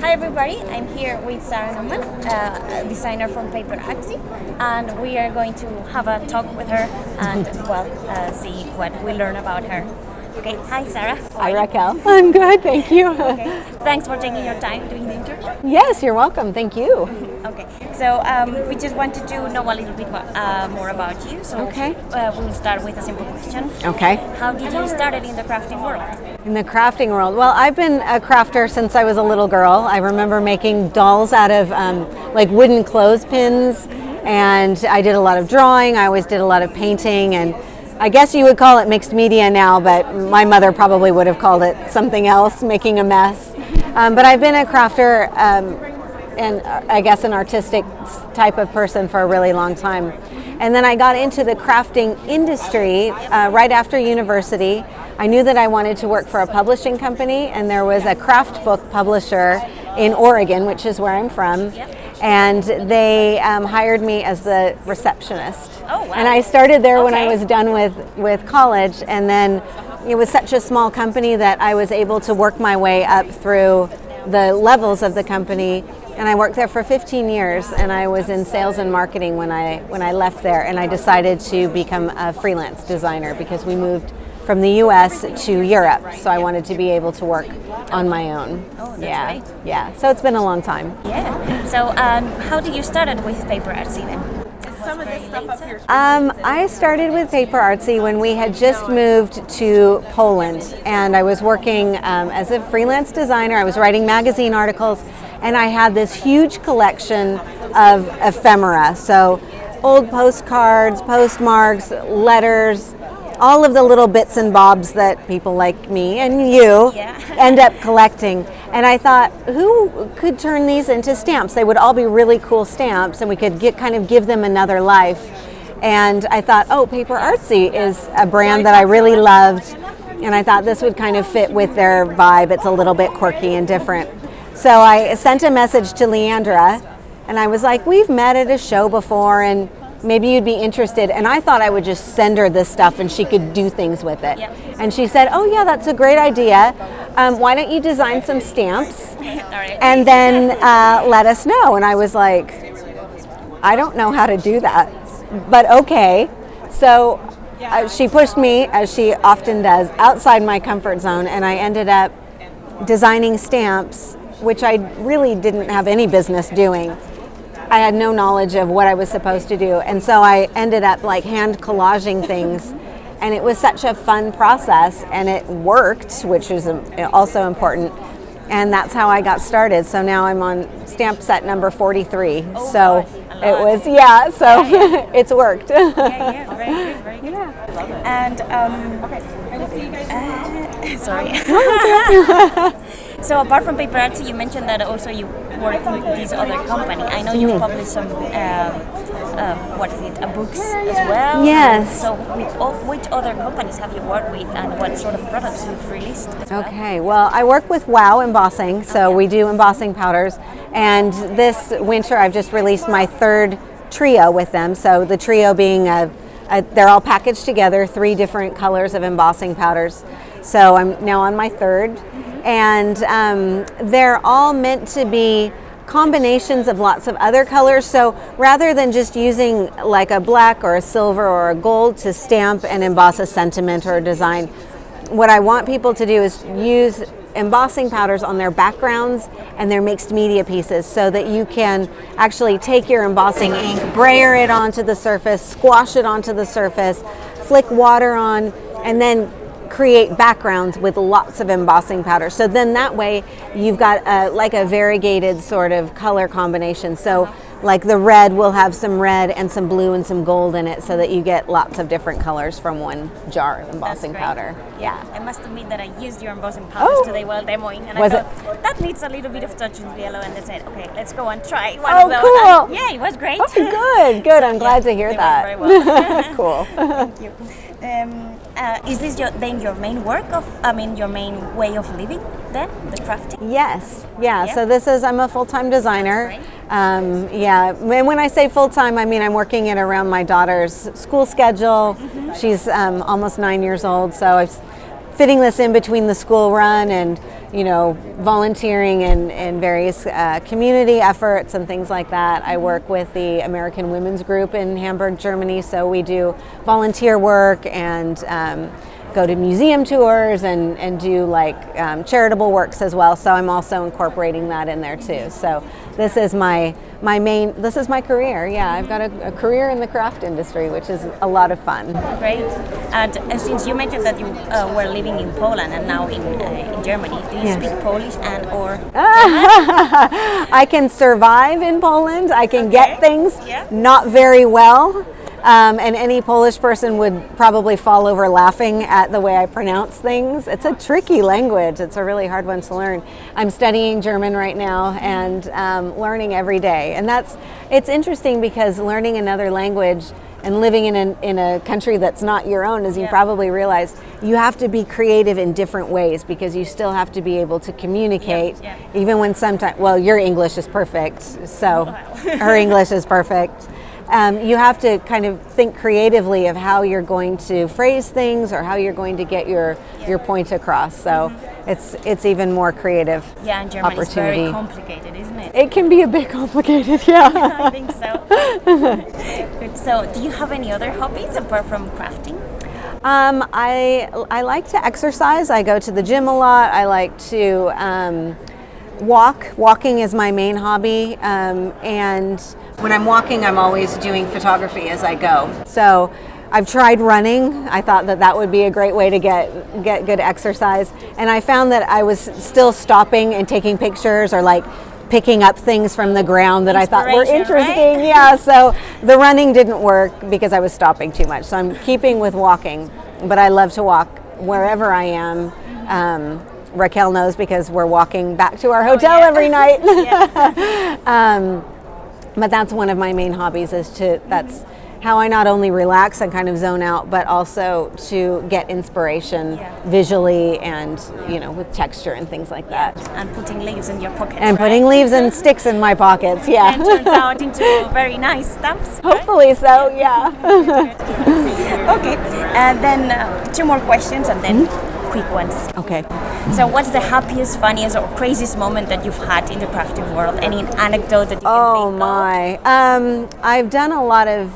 Hi everybody, I'm here with Sara Naumann, a designer from Paperartsy, and we are going to have a talk with her and see what we learn about her. Okay, hi Sara. Hi Raquel. I'm good, thank you. Okay, thanks for taking your time doing the interview. Yes, you're welcome, thank you. Okay, so we just wanted to know a little bit more about you. So we'll start with a simple question. Okay. How did you start in the crafting world? In the crafting world, well, I've been a crafter since I was a little girl. I remember making dolls out of like wooden clothespins, and I did a lot of drawing. I always did a lot of painting, and I guess you would call it mixed media now, but my mother probably would have called it something else, making a mess. But I've been a crafter and I guess an artistic type of person for a really long time. And then I got into the crafting industry right after university. I knew that I wanted to work for a publishing company, and there was a craft book publisher in Oregon, which is where I'm from. And they hired me as the receptionist. Oh, wow. And I started there when I was done with college, and then it was such a small company that I was able to work my way up through the levels of the company, and I worked there for 15 years, and I was in sales and marketing when I left there, and I decided to become a freelance designer because we moved from the US to Europe, so I wanted to be able to work on my own. Oh, that's right. Yeah, so it's been a long time. Yeah. So how did you start with Paperartsy then? Some of this stuff up here. I started with Paperartsy when we had just moved to Poland, and I was working as a freelance designer. I was writing magazine articles, and I had this huge collection of ephemera. So old postcards, postmarks, letters, all of the little bits and bobs that people like me and you end up collecting. And I thought, who could turn these into stamps? They would all be really cool stamps, and we could kind of give them another life. And I thought, oh, Paperartsy is a brand that I really loved, and I thought this would kind of fit with their vibe. It's a little bit quirky and different. So I sent a message to Leandra, and I was like, we've met at a show before, and maybe you'd be interested. And I thought I would just send her this stuff and she could do things with it. And she said, oh yeah, that's a great idea. Why don't you design some stamps and then let us know? And I was like, I don't know how to do that, but okay. So she pushed me, as she often does, outside my comfort zone, and I ended up designing stamps, which I really didn't have any business doing. I had no knowledge of what I was supposed to do, and so I ended up like hand collaging things, and it was such a fun process, and it worked, which is also important, and that's how I got started. So now I'm on stamp set number 43. Oh, so it was it's worked. Very good, very good. I love it. And sorry. So apart from Paperartsy, you mentioned that also you work in this other company. I know you've published some books as well. Yes. So which other companies have you worked with, and what sort of products you've released as well? Okay, well, I work with Wow Embossing, so we do embossing powders, and this winter I've just released my third trio with them. So the trio being they're all packaged together, 3 different colors of embossing powders. So I'm now on my third, and they're all meant to be combinations of lots of other colors. So rather than just using like a black or a silver or a gold to stamp and emboss a sentiment or a design, what I want people to do is use embossing powders on their backgrounds and their mixed media pieces, so that you can actually take your embossing ink, brayer it onto the surface, squash it onto the surface, flick water on, and then create backgrounds with lots of embossing powder. So then that way you've got like a variegated sort of color combination. So like the red will have some red and some blue and some gold in it, so that you get lots of different colors from one jar of embossing powder. Yeah, I must admit that I used your embossing powders today while demoing, and I thought that needs a little bit of touch with yellow, and they said, okay, let's go and try one of those. Cool. And it was great. Oh, good. I'm glad to hear that. Very well. Cool. Thank you. Is this your main work your main way of living then, the crafting? Yes, so I'm a full-time designer. And when I say full-time, I mean I'm working it around my daughter's school schedule. She's almost 9 years old, so I'm fitting this in between the school run and volunteering in various community efforts and things like that. I work with the American Women's Group in Hamburg, Germany, so we do volunteer work and go to museum tours and do charitable works as well. So I'm also incorporating that in there too. So this is my career. Yeah, I've got a career in the craft industry, which is a lot of fun. Great. And since you mentioned that you were living in Poland and now in Germany, do you speak Polish and or? I can survive in Poland. I can get things, not very well. And any Polish person would probably fall over laughing at the way I pronounce things. It's a tricky language. It's a really hard one to learn. I'm studying German right now and learning every day. And it's interesting because learning another language and living in a country that's not your own, as you probably realize, you have to be creative in different ways because you still have to be able to communicate, even when sometimes, well, your English is perfect, so her English is perfect. You have to kind of think creatively of how you're going to phrase things or how you're going to get your point across. So it's even more creative. Yeah, and German is very complicated, isn't it? It can be a bit complicated, yeah. I think so. Good. So, do you have any other hobbies apart from crafting? I like to exercise. I go to the gym a lot. I like to walk. Walking is my main hobby, and when I'm walking, I'm always doing photography as I go. So I've tried running. I thought that would be a great way to get good exercise, and I found that I was still stopping and taking pictures or picking up things from the ground that I thought were interesting. Right? Yeah, so the running didn't work because I was stopping too much. So I'm keeping with walking, but I love to walk wherever I am. Raquel knows because we're walking back to our hotel every night. But that's one of my main hobbies that's how I not only relax and kind of zone out, but also to get inspiration visually and, with texture and things like that. And putting leaves in your pockets. And putting leaves and sticks in my pockets, And turns out into very nice stamps. Hopefully so, yeah. Okay, and then 2 more questions and then quick ones. Okay. So what's the happiest, funniest, or craziest moment that you've had in the crafting world? Any anecdote that you can think of? Oh my. I've done a lot of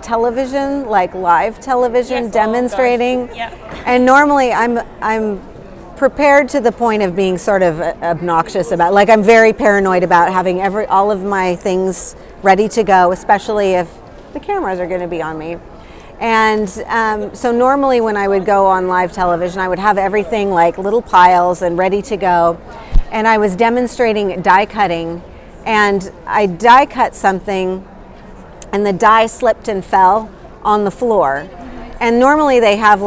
television, live television, demonstrating. And normally I'm prepared to the point of being sort of obnoxious about, I'm very paranoid about having all of my things ready to go, especially if the cameras are going to be on me. And so normally when I would go on live television, I would have everything little piles and ready to go. And I was demonstrating die cutting, and I die cut something and the die slipped and fell on the floor. And normally they have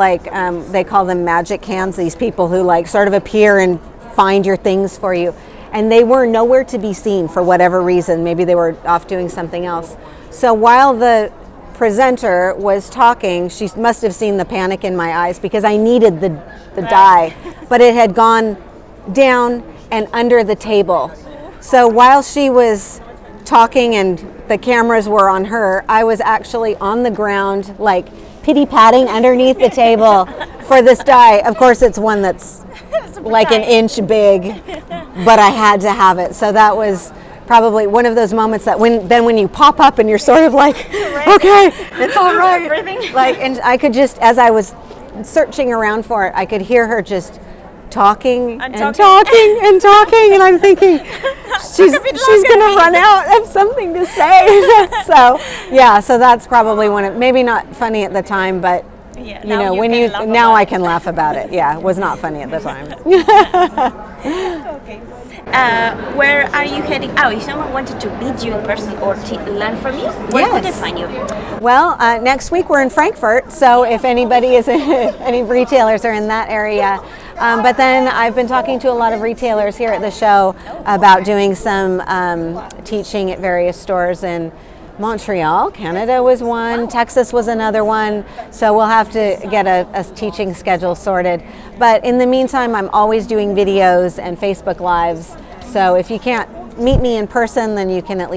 they call them magic hands, these people who sort of appear and find your things for you. And they were nowhere to be seen for whatever reason. Maybe they were off doing something else. So while the presenter was talking, she must have seen the panic in my eyes because I needed the die, but it had gone down and under the table. So while she was talking and the cameras were on her, I was actually on the ground pity-patting underneath the table for this die. Of course, it's one that's an inch big, but I had to have it. So that was probably one of those moments that when you pop up and you're sort of okay, it's all right. And I could just, as I was searching around for it, I could hear her just talking and talking, and I'm thinking she's gonna run out of something to say. So that's probably maybe not funny at the time, but now I can laugh about it. Yeah, it was not funny at the time. Okay. Where are you heading? If someone wanted to meet you in person or to learn from you, where could they find you? Well, next week we're in Frankfurt, so if anybody is any retailers are in that area. But then I've been talking to a lot of retailers here at the show about doing some teaching at various stores in Montreal, Canada was one, Texas was another one, so we'll have to get a teaching schedule sorted. But in the meantime, I'm always doing videos and Facebook Lives, so if you can't meet me in person, then you can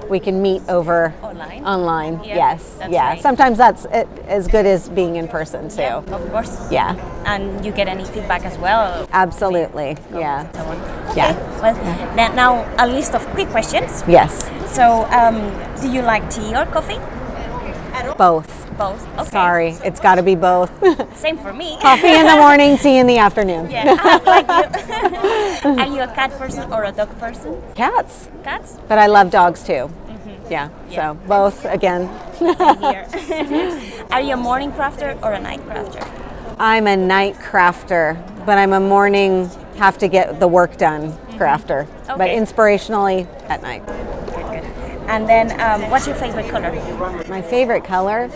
we can meet over online. Online, Yeah, yes. that's Yeah. right. Sometimes that's as good as being in person too. Yeah, of course. Yeah. And you get any feedback as well. Absolutely. Yeah. So on. Okay. Yeah. Well, then now a list of quick questions. Yes. So, do you like tea or coffee? Both. Both. Okay. Sorry, it's got to be both. Same for me. Coffee in the morning, tea in the afternoon. Yeah, like you. Are you a cat person or a dog person? Cats, Cats? but I love dogs too. Yeah. Yeah. So both again. Same here. Are you a morning crafter or a night crafter? I'm a night crafter, but I'm a morning have to get the work done crafter. But Okay. inspirationally at night. Good, good. And then, what's your favorite color? My favorite color.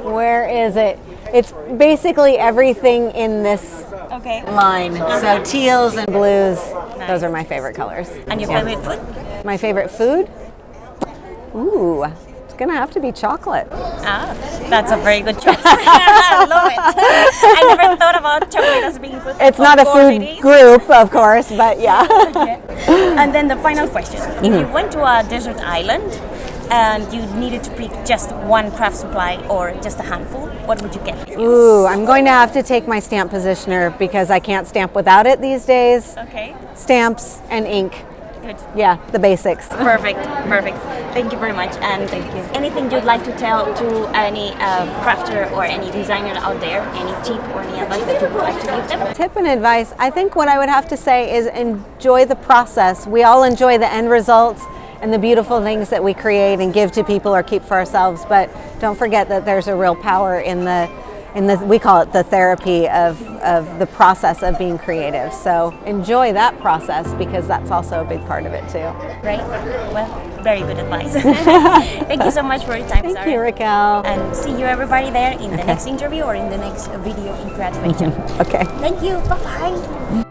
Where is it? It's basically everything in this Okay. line. So teals and blues, those are my favorite colors. And your Yeah. favorite food? My favorite food? Ooh, it's gonna have to be chocolate. Ah, that's a very good choice. I love it. I never thought about chocolate as being food. It's Of not a course it food is. group, of course, but yeah. And then the final question. If you went to a desert island and you needed to pick just one craft supply or just a handful, what would you get? Ooh, I'm going to have to take my stamp positioner because I can't stamp without it these days. Okay, Stamps and ink. good. Yeah, the basics. Perfect, perfect. Thank you very much. And thank you. Anything you'd like to tell to any crafter or any designer out there? Any tip or any advice that you would like to give them? Tip and advice, I think what I would have to say is enjoy the process. We all enjoy the end results and the beautiful things that we create and give to people or keep for ourselves, but don't forget that there's a real power in the we call it the therapy of the process of being creative. So enjoy that process because that's also a big part of it too. Right? Well, very good advice. Thank you so much for your time, Thank Sara. you, Raquel. And see you everybody there in the next interview or in the next video in Creativation. Okay. Thank you. Bye-bye.